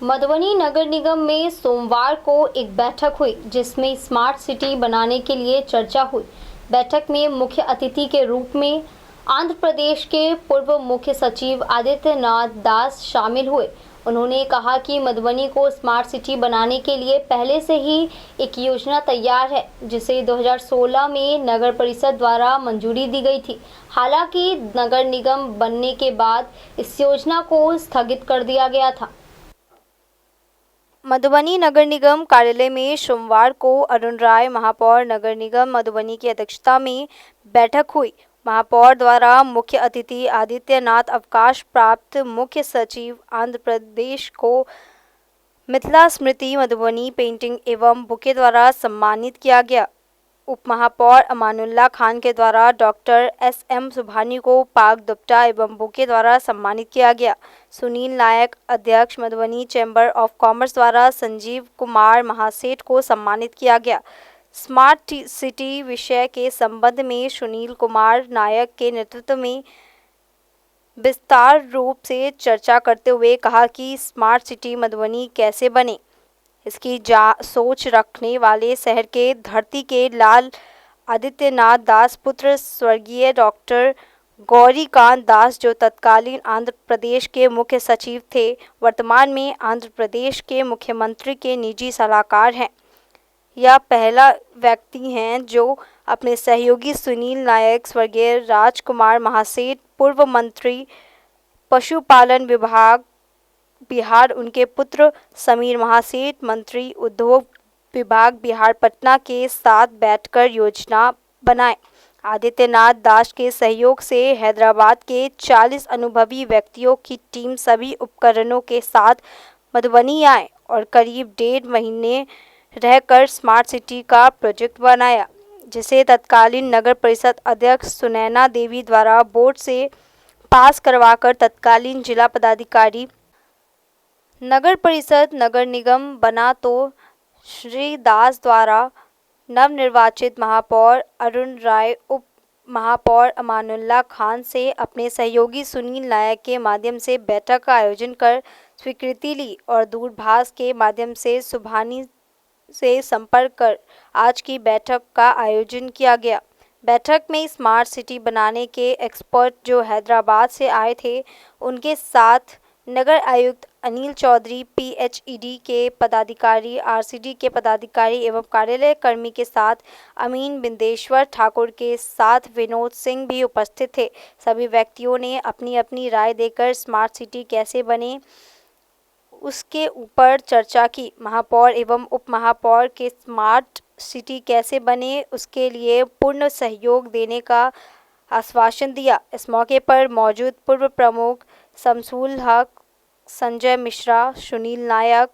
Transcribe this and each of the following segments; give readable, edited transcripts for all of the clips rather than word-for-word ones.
मधुबनी नगर निगम में सोमवार को एक बैठक हुई जिसमें स्मार्ट सिटी बनाने के लिए चर्चा हुई। बैठक में मुख्य अतिथि के रूप में आंध्र प्रदेश के पूर्व मुख्य सचिव आदित्यनाथ दास शामिल हुए। उन्होंने कहा कि मधुबनी को स्मार्ट सिटी बनाने के लिए पहले से ही एक योजना तैयार है, जिसे 2016 में नगर परिषद द्वारा मंजूरी दी गई थी। हालांकि नगर निगम बनने के बाद इस योजना को स्थगित कर दिया गया था। मधुबनी नगर निगम कार्यालय में सोमवार को अरुण राय, महापौर नगर निगम मधुबनी की अध्यक्षता में बैठक हुई। महापौर द्वारा मुख्य अतिथि आदित्यनाथ, अवकाश प्राप्त मुख्य सचिव आंध्र प्रदेश को मिथिला स्मृति मधुबनी पेंटिंग एवं बुके द्वारा सम्मानित किया गया। उप महापौर अमानुल्लाह खान के द्वारा डॉक्टर SM सुभानी को पाक दुपट्टा एवं बुके द्वारा सम्मानित किया गया। सुनील नायक, अध्यक्ष मधुबनी चैम्बर ऑफ कॉमर्स द्वारा संजीव कुमार महासेठ को सम्मानित किया गया। स्मार्ट सिटी विषय के संबंध में सुनील कुमार नायक के नेतृत्व में विस्तार रूप से चर्चा करते हुए कहा कि स्मार्ट सिटी मधुबनी कैसे बने, इसकी सोच रखने वाले शहर के धरती के लाल आदित्यनाथ दास पुत्र स्वर्गीय डॉक्टर गौरीकांत दास, जो तत्कालीन आंध्र प्रदेश के मुख्य सचिव थे, वर्तमान में आंध्र प्रदेश के मुख्यमंत्री के निजी सलाहकार हैं। यह पहला व्यक्ति हैं जो अपने सहयोगी सुनील नायक, स्वर्गीय राजकुमार महासेठ, पूर्व मंत्री पशुपालन विभाग बिहार, उनके पुत्र समीर महासेठ, मंत्री उद्योग विभाग बिहार पटना के साथ बैठकर योजना बनाए। आदित्यनाथ दास के सहयोग से हैदराबाद के 40 अनुभवी व्यक्तियों की टीम सभी उपकरणों के साथ मधुबनी आए और करीब 1.5 महीने रहकर स्मार्ट सिटी का प्रोजेक्ट बनाया, जिसे तत्कालीन नगर परिषद अध्यक्ष सुनैना देवी द्वारा बोर्ड से पास करवाकर तत्कालीन जिला पदाधिकारी नगर परिषद नगर निगम बना, तो श्री दास द्वारा नवनिर्वाचित महापौर अरुण राय, उप महापौर अमानुल्लाह खान से अपने सहयोगी सुनील नायक के माध्यम से बैठक का आयोजन कर स्वीकृति ली और दूरभाष के माध्यम से सुभानी से संपर्क कर आज की बैठक का आयोजन किया गया। बैठक में स्मार्ट सिटी बनाने के एक्सपर्ट जो हैदराबाद से आए थे, उनके साथ नगर आयुक्त अनिल चौधरी, PHED के पदाधिकारी, RCD के पदाधिकारी एवं कार्यालय कर्मी के साथ अमीन बिंदेश्वर ठाकुर के साथ विनोद सिंह भी उपस्थित थे। सभी व्यक्तियों ने अपनी अपनी राय देकर स्मार्ट सिटी कैसे बने उसके ऊपर चर्चा की। महापौर एवं उप महापौर के स्मार्ट सिटी कैसे बने उसके लिए पूर्ण सहयोग देने का आश्वासन दिया। इस मौके पर मौजूद पूर्व प्रमुख शमसुल हक, संजय मिश्रा, सुनील नायक,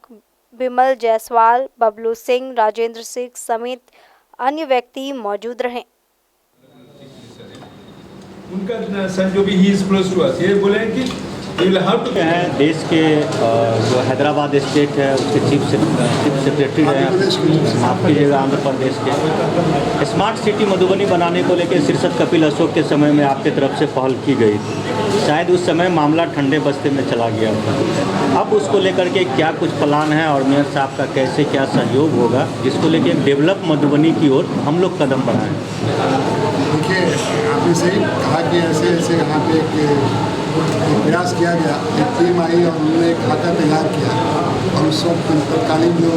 विमल जायसवाल, बबलू सिंह, राजेंद्र सिंह समेत अन्य व्यक्ति मौजूद रहे। उनका सन जो भी he is close to us, ये बोले कि हैं देश के जो हैदराबाद स्टेट है उसके चीफ सेक्रेटरी हैं, माफ कीजिएगा, आंध्र प्रदेश के स्मार्ट सिटी मधुबनी बनाने को लेकर शीर्षक कपिल अशोक के समय में आपके तरफ से पहल की गई थी। शायद उस समय मामला ठंडे बस्ते में चला गया था। अब उसको लेकर के क्या कुछ प्लान है और मेयर साहब का कैसे क्या सहयोग होगा, जिसको लेकर डेवलप मधुबनी की ओर हम लोग कदम बढ़ाएं? देखिए, आपने सही कहा कि ऐसे ऐसे यहाँ पे एक प्रयास किया गया, एक टीम आई और उन्होंने एक खाका तैयार किया और उस वक्त तत्कालीन जो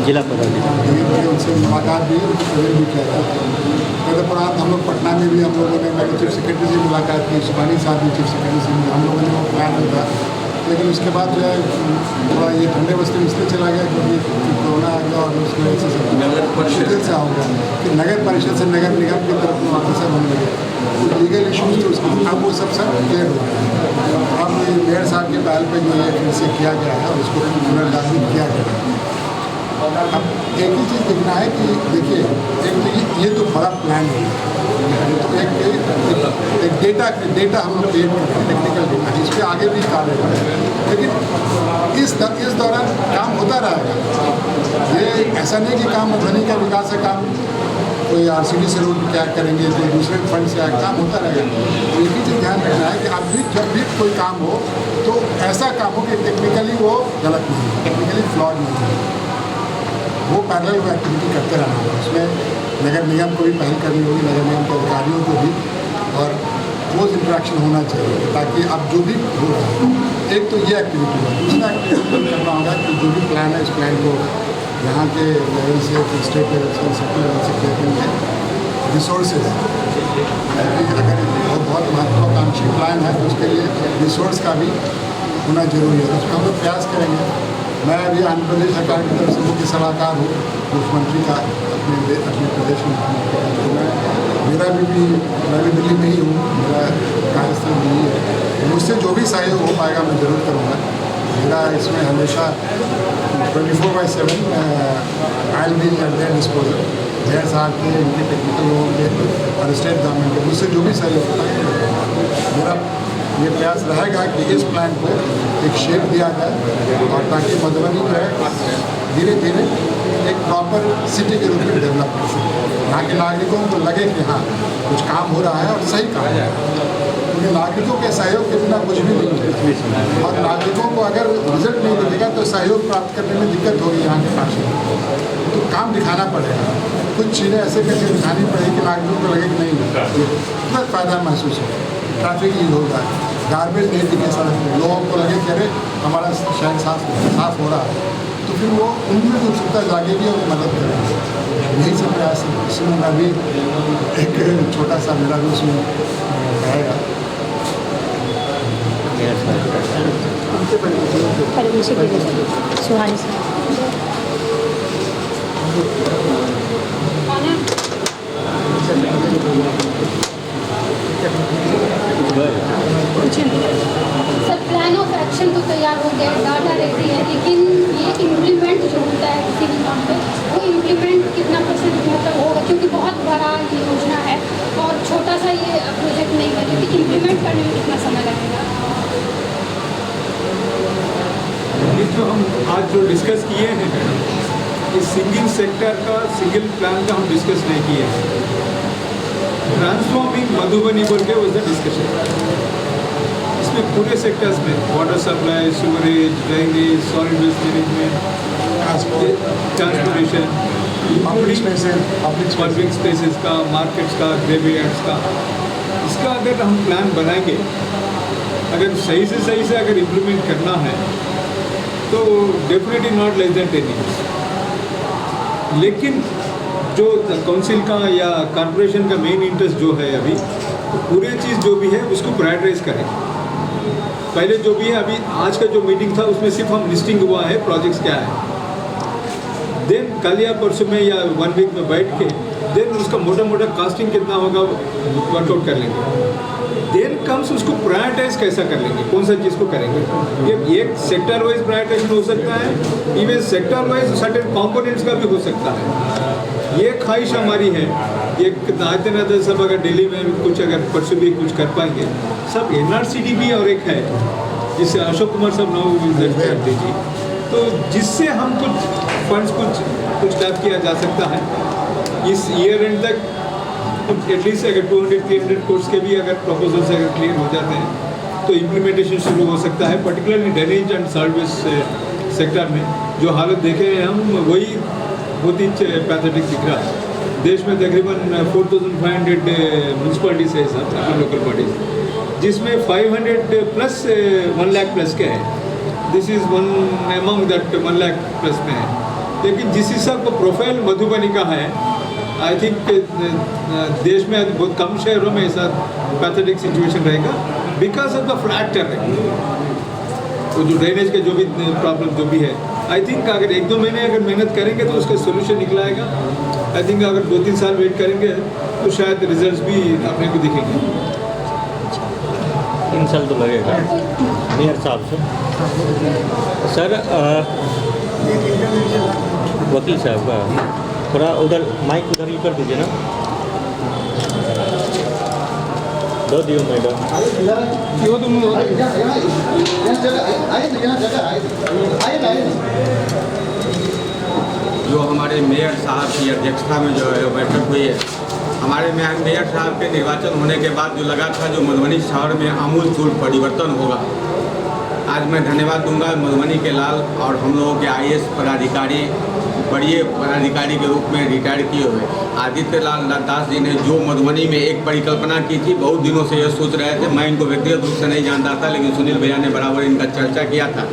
जिला पदाधिकारी उनसे मुलाकात भी भी किया गया। तदुपरांत हम लोग पटना में भी हम लोगों ने चीफ सेक्रेटरी से मुलाकात की, सुभानी साहब भी चीफ सेक्रेटरी से हम लोगों ने वो प्लान था। लेकिन उसके बाद जो है थोड़ा ये ठंडे बस्ते में इसलिए चला गया क्योंकि कोरोना आ गया और उसकी वजह से नगर परिषद से हो गया कि नगर परिषद से नगर निगम की तरफ वापस होने लगे, लीगल इशूज थे उसके। अब वो सब क्लियर हो गया। अब मेयर साहब के पहल पे जो है फिर से किया गया है और उसको पुनर्लागू किया गया है। अब एक ही चीज़ देखना है कि देखिए, एक तो ये तो बड़ा प्लान है, तो एक डेटा हम लोग क्रिएट करते हैं, टेक्निकल डेटा, इस पर आगे भी कार्य करें। लेकिन इस दौरान काम होता रहेगा। ये ऐसा नहीं कि काम मधुबनी का विकास है, काम कोई RCD से रोड क्या करेंगे, कोई दूसरे फंड से काम होता रहेगा। तो एक ही चीज़ ध्यान रखना है कि अब भी जब भी कोई काम हो तो ऐसा काम हो कि टेक्निकली वो गलत नहीं है, टेक्निकली फ्लॉड नहीं है, वो पैरेलल वो एक्टिविटी करते रहना होगा। उसमें नगर निगम को भी पहल करनी होगी, नगर निगम के अधिकारियों को भी, और क्लोज इंटरेक्शन होना चाहिए ताकि अब जो भी हो रहा है, एक तो ये एक्टिविटी हो, दूसरा एक्टिविटी करना होगा कि जो भी प्लान है इस प्लान को यहाँ के लेवल से, स्टेट लेवल से, सेंट्रल लेवल से क्लियर करेंगे। रिसोर्सेज अगर बहुत महत्वाकांक्षी प्लान है तो उसके लिए रिसोर्स का भी होना जरूरी है, तो उसमें हम लोग प्रयास करेंगे। मैं अभी आंध्र प्रदेश सरकार की तरफ से मुख्य सलाहकार हूँ मुख्यमंत्री का अपने प्रदेश में, तो मैं भी दिल्ली में ही हूँ, मेरा कार्यस्थल दिल्ली है। मुझसे जो भी सहयोग हो पाएगा मैं ज़रूर करूँगा। मेरा इसमें हमेशा 24/7 I will be eight there disposal. Mayor साहब के, इनके टेक्निकल लोगों के और स्टेट गवर्नमेंट के, मुझसे जो भी सहयोग होता है मेरा ये प्रयास रहेगा कि इस प्लान को एक शेप दिया जाए और ताकि मधुबनी जो है धीरे धीरे एक प्रॉपर सिटी के रूप में डेवलप कर सके। यहाँ के नागरिकों को लगे कि हाँ कुछ काम हो रहा है और सही काम है, क्योंकि नागरिकों के सहयोग के बिना कुछ भी नहीं होता, और नागरिकों को अगर रिजल्ट नहीं मिलेगा तो सहयोग प्राप्त करने में दिक्कत होगी यहाँ के पास, तो काम दिखाना पड़ेगा। कुछ चीज़ें ऐसे करके दिखानी पड़ेगी कि नागरिकों को लगे कि नहीं बहुत फ़ायदा महसूस हो, ट्रैफिक यूज होगा, गार्बेज नहीं दिखे सड़क पर, लोगों को लगे कि अरे हमारा शहर साफ हो रहा है, तो फिर वो उनमें उत्सुकता जागेगी और मदद करेगी। यही सब प्रयास है। इसमें मैं भी एक छोटा सा मेरा भी उसमें रहेगा। सुहानी से सर प्लान ऑफ एक्शन तो तैयार हो गया, डाटा रेडी है, लेकिन ये इम्प्लीमेंट जो होता है किसी भी काम पे, वो इम्प्लीमेंट कितना % मतलब होगा, क्योंकि बहुत बड़ा ये योजना है और छोटा सा ये प्रोजेक्ट नहीं है, लेकिन इम्प्लीमेंट करने में कितना समय लगेगा? ये जो हम आज जो डिस्कस किए हैं इस सिंगल सेक्टर का, सिंगल प्लान का हम डिस्कस नहीं किए हैं। ट्रांसफॉर्मिंग मधुबनी बोल के वॉज द डिस्कशन। इसमें पूरे सेक्टर्स में water supply, sewerage, drainage, solid waste management, transportation, public spaces का, मार्केट्स का, ग्रेवयार्ड्स का, इसका अगर हम प्लान बनाएंगे, अगर सही से अगर इम्प्लीमेंट करना है तो definitely not less than 10 years। लेकिन जो काउंसिल का या कॉर्पोरेशन का मेन इंटरेस्ट जो है अभी, तो पूरे चीज़ जो भी है उसको प्रायोरिटाइज करें। पहले जो भी है, अभी आज का जो मीटिंग था उसमें सिर्फ हम लिस्टिंग हुआ है प्रोजेक्ट्स क्या है, देन कल या परसों में या 1 वीक में बैठ के देन उसका मोटा कास्टिंग कितना होगा वर्कआउट कर लेंगे। देन कम्स उसको प्रायोरिटाइज कैसा कर लेंगे, कौन सा चीज़ को करेंगे। ये एक सेक्टर वाइज प्रायोरिटाइजेशन हो सकता है, even sector wise certain components का भी हो सकता है। ये ख्वाहिश हमारी है, एक आते ना सब अगर दिल्ली में कुछ अगर परसों भी कुछ कर पाएंगे। सब NRCD भी और एक है जिससे अशोक कुमार साहब नाउ विजिट करते जी, तो जिससे हम कुछ फंड्स कुछ टैप किया जा सकता है इस ईयर एंड तक। एटलीस्ट अगर 200-300 कोर्स के भी अगर प्रपोजल्स अगर क्लियर हो जाते हैं तो इम्प्लीमेंटेशन शुरू हो सकता है, particularly drainage and service sector में जो हालत देखे हैं हम, वही बहुत ही पैथेटिक दिख रहा है। देश में तकरीबन 4500 म्यूनसिपलिटीज है सब, लोकल बॉडीज, जिसमें 500 प्लस 1 लाख प्लस के हैं। This is one among that 1 lakh plus में है। लेकिन जिस हिसाब का प्रोफाइल मधुबनी का है, आई थिंक देश में बहुत कम शहरों में ऐसा पैथेटिक सिचुएशन रहेगा because of the flat terrain. तो जो ड्रेनेज के जो भी प्रॉब्लम जो भी है, आई थिंक अगर 1-2 महीने अगर मेहनत करेंगे तो उसका सोल्यूशन निकल आएगा। आई थिंक अगर 2-3 साल वेट करेंगे तो शायद रिजल्ट्स भी अपने को दिखेंगे। 3 साल तो लगेगा मेयर साहब से। सर वकील साहब का थोड़ा उधर माइक उधर ही कर दीजिए ना, दो दियो मैडम। जो हमारे मेयर साहब की अध्यक्षता में जो है बैठक हुई है। हमारे मेयर साहब के निर्वाचन होने के बाद जो लगा था जो मधुबनी शहर में आमूल-चूल परिवर्तन होगा, आज मैं धन्यवाद दूंगा मधुबनी के लाल और हम लोगों के IAS पदाधिकारी, बड़े पदाधिकारी के रूप में रिटायर किए हुए आदित्य लाल दास जी ने जो मधुबनी में एक परिकल्पना की थी, बहुत दिनों से ये सोच रहे थे। मैं इनको व्यक्तिगत रूप से नहीं जानता था, लेकिन सुनील भैया ने बराबर इनका चर्चा किया था।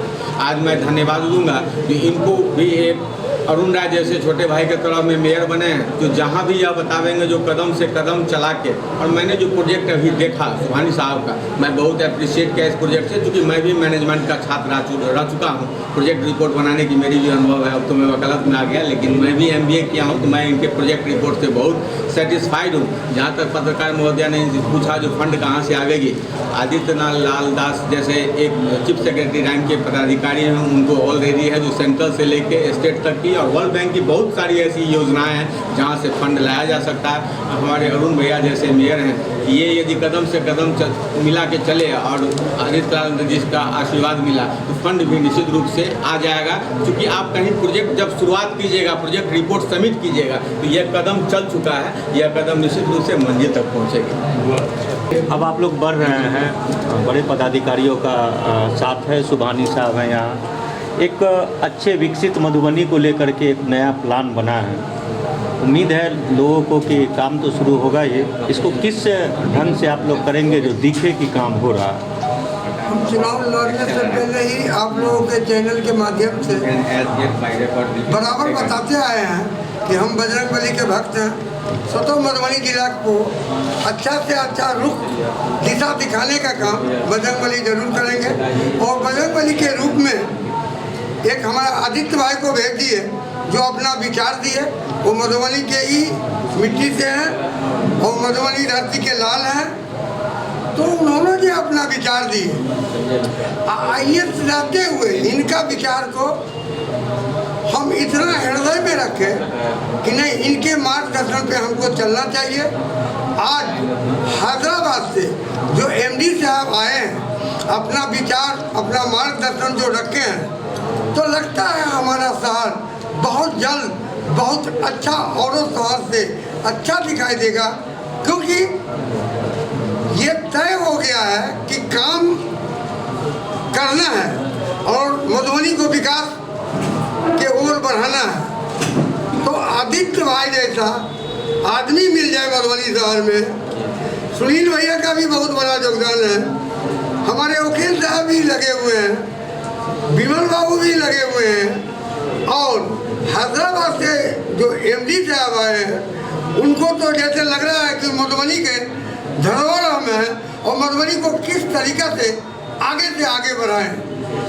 आज मैं धन्यवाद दूंगा कि इनको भी एक अरुण राय जैसे छोटे भाई के तरह में मेयर बने हैं, जो जहाँ भी यह बतावेंगे जो कदम से कदम चला के। और मैंने जो प्रोजेक्ट अभी देखा सुभानी साहब का, मैं बहुत अप्रिशिएट किया इस प्रोजेक्ट से, क्योंकि मैं भी मैनेजमेंट का छात्र रह चुका हूँ। प्रोजेक्ट रिपोर्ट बनाने की मेरी भी अनुभव है। अब तो मैं वकालत में आ गया, लेकिन मैं भी MBA किया हूँ, तो मैं इनके प्रोजेक्ट रिपोर्ट से बहुत सेटिस्फाइड हूँ। जहाँ तक पत्रकार महोदया ने पूछा जो फंड कहाँ से आवेगी, आदित्य लाल दास जैसे एक चीफ सेक्रेटरी रैंक के पदाधिकारी हैं, उनको ऑलरेडी है जो सेंट्रल से लेके स्टेट तक की और वर्ल्ड बैंक की बहुत सारी ऐसी योजनाएं हैं जहां से फंड लाया जा सकता है। हमारे अरुण भैया जैसे मेयर हैं, ये यदि कदम से कदम मिला के चले और आदित्य लाल जी का आशीर्वाद मिला तो फंड भी निश्चित रूप से आ जाएगा। क्योंकि आप कहीं प्रोजेक्ट जब शुरुआत कीजिएगा, प्रोजेक्ट रिपोर्ट सबमिट कीजिएगा, तो यह कदम चल चुका है, यह कदम निश्चित रूप से मंजिल तक पहुँचेगी। अब आप लोग बढ़ रहे हैं, बड़े पदाधिकारियों का साथ है, सुभानी साहब हैं यहाँ, एक अच्छे विकसित मधुबनी को लेकर के एक नया प्लान बना है। उम्मीद है लोगों को कि काम तो शुरू होगा ही, इसको किस ढंग से आप लोग करेंगे जो दिखे कि काम हो रहा है? हम चुनाव लड़ने से पहले ही आप लोगों के चैनल के माध्यम से बराबर बताते आए हैं कि हम बजरंगबली के भक्त हैं। स्वतः मधुबनी जिला को अच्छा से अच्छा रुख दिशा दिखाने का काम बजरंगबली जरूर करेंगे। और बजरंगबली के रूप में एक हमारा आदित्य भाई को भेज दिए जो अपना विचार दिए। वो मधुबनी के ही मिट्टी से हैं और मधुबनी धरती के लाल हैं, तो उन्होंने भी अपना विचार दिए। आइए रहते हुए इनका विचार को हम इतना हृदय में रखें कि नहीं, इनके मार्गदर्शन पे हमको चलना चाहिए। आज हैदराबाद से जो MD साहब आए हैं, अपना विचार अपना मार्गदर्शन जो रखे हैं, तो लगता है हमारा शहर बहुत जल्द बहुत अच्छा औरों शहर से अच्छा दिखाई देगा। क्योंकि ये तय हो गया है कि काम करना है और मधुबनी को विकास के ओर बढ़ाना है। तो आदित्य भाई जैसा आदमी मिल जाए मधुबनी शहर में। सुनील भैया का भी बहुत बड़ा योगदान है, हमारे वकील साहब भी लगे हुए हैं, विमल बाबू भी लगे हुए हैं, और हैदराबाद से जो MD साहब आए हैं, उनको तो जैसे लग रहा है कि मधुबनी के धरोहर हम हैं और मधुबनी को किस तरीक़ा से आगे बढ़ाएं।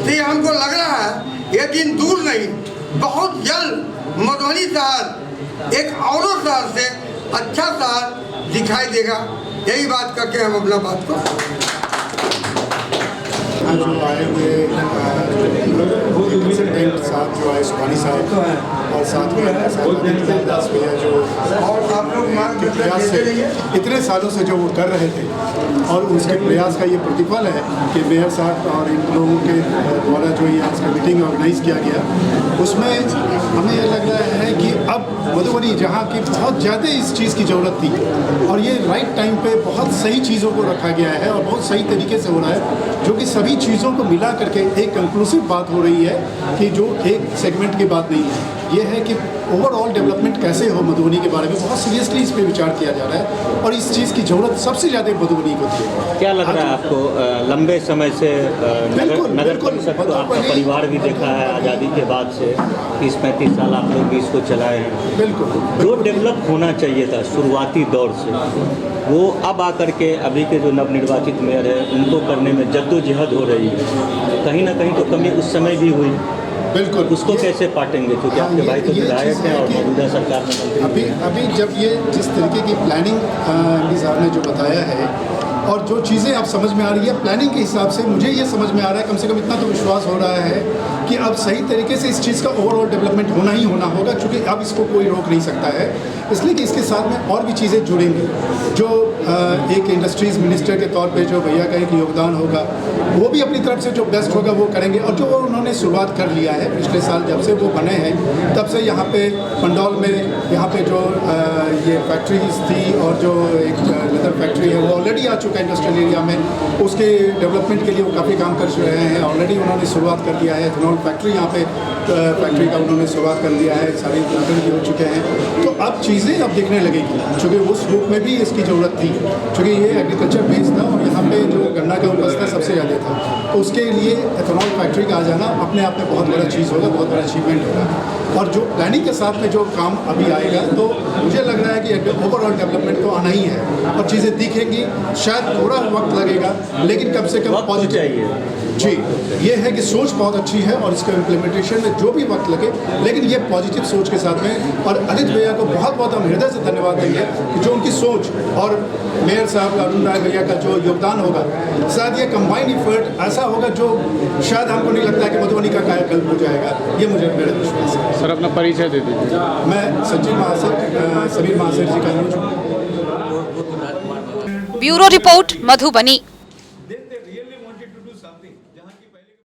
तो ये हमको लग रहा है ये दिन दूर नहीं, बहुत जल्द मधुबनी शहर एक और शहर से अच्छा शहर दिखाई देगा। यही बात करके हम अपना बात को जो आए हुए कंसल्टेंट साहब जो आए सुभानी साहब और साथ में दास भैया जो और आप लोग के प्रयास से इतने सालों से जो वो कर रहे थे, और उसके प्रयास का ये प्रतिफल है कि मेयर साहब और इन लोगों के द्वारा जो ये आज का मीटिंग ऑर्गेनाइज किया गया, उसमें हमें ये लग रहा है कि अब मधुबनी जहाँ की बहुत ज़्यादा इस चीज़ की ज़रूरत थी, और ये राइट टाइम पे बहुत सही चीज़ों को रखा गया है और बहुत सही तरीके से हो रहा है, जो कि सभी चीज़ों को मिला करके एक कंक्लूसिव बात हो रही है कि जो एक सेगमेंट की बात नहीं है, ये है कि ओवरऑल डेवलपमेंट कैसे हो मधुबनी के बारे में बहुत सीरियसली इस पर विचार किया जा रहा है, और इस चीज़ की ज़रूरत सबसे ज़्यादा मधुबनी को थी। क्या लग रहा है आपको, लंबे समय से नगर परिषद को आपका परिवार भी देखा है आज़ादी के बाद से 30-35 साल आप लोग भी इसको चलाए हैं, बिल्कुल जो डेवलप होना चाहिए था शुरुआती दौर से, वो अब आकर के अभी के जो नवनिर्वाचित मेयर है उनको करने में जद्दोजहद हो रही है, कहीं ना कहीं तो कमी उस समय भी हुई, बिल्कुल उसको कैसे पाटेंगे? क्योंकि आपके भाई तो विधायक हैं और मौजूदा सरकार में मंत्री। अभी जब ये जिस तरीके की प्लानिंग MD साहब ने जो बताया है, और जो चीज़ें अब समझ में आ रही है प्लानिंग के हिसाब से, मुझे ये समझ में आ रहा है, कम से कम इतना तो विश्वास हो रहा है कि अब सही तरीके से इस चीज़ का ओवरऑल डेवलपमेंट होना ही होना होगा, क्योंकि अब इसको कोई रोक नहीं सकता है। इसलिए कि इसके साथ में और भी चीज़ें जुड़ेंगी। जो एक इंडस्ट्रीज़ मिनिस्टर के तौर पे जो भैया का एक योगदान होगा, वो भी अपनी तरफ से जो बेस्ट होगा वो करेंगे। और जो उन्होंने शुरुआत कर लिया है पिछले साल जब से वो बने हैं, तब से यहाँ पे पंडौल में यहाँ पे जो ये फैक्ट्रीज थी और जो एक लेदर फैक्ट्री है वो ऑलरेडी आ चुका है इंडस्ट्रियल एरिया में, उसके डेवलपमेंट के लिए वो काफ़ी काम कर रहे हैं। ऑलरेडी उन्होंने शुरुआत कर दिया है एथेनॉल फैक्ट्री, यहाँ पे फैक्ट्री का उन्होंने शुरुआत कर दिया है, सारे उद्घाटन भी हो चुके हैं। तो अब चीज़ें अब दिखने लगेगी, चूँकि उस रूप में भी इसकी ज़रूरत थी, चूँकि ये एग्रीकल्चर बेस्ड था और यहाँ पे जो गन्ना का उपज था सबसे ज़्यादा था, तो उसके लिए एथेनॉल फैक्ट्री का आ जाना अपने आप में बहुत बड़ा चीज़ होगा, बहुत बड़ा अचीवमेंट होगा। और जो प्लानिंग के साथ में जो काम अभी आएगा, तो मुझे लग रहा है कि ओवरऑल डेवलपमेंट तो आना ही है और चीज़ें दिखेंगी। शायद थोड़ा वक्त लगेगा, लेकिन कम से कम पॉजिटिव चाहिए जी। ये है कि सोच बहुत अच्छी है और इसका इम्प्लीमेंटेशन में जो भी वक्त लगे, लेकिन ये पॉजिटिव सोच के साथ में। और अदित भैया को बहुत बहुत हम हृदय से धन्यवाद देंगे कि जो उनकी सोच और मेयर साहब अरुण राय भैया का जो योगदान होगा, शायद ये कंबाइंड इफर्ट ऐसा होगा जो शायद हमको नहीं लगता है कि मधुबनी का कायाकल्प हो जाएगा। ये मुझे मेरा विश्वास है। सर अपना परिचय दे दीजिए। मैं सचिन महाशर, समीर महाशर जी का। Bureau report, Madhubani.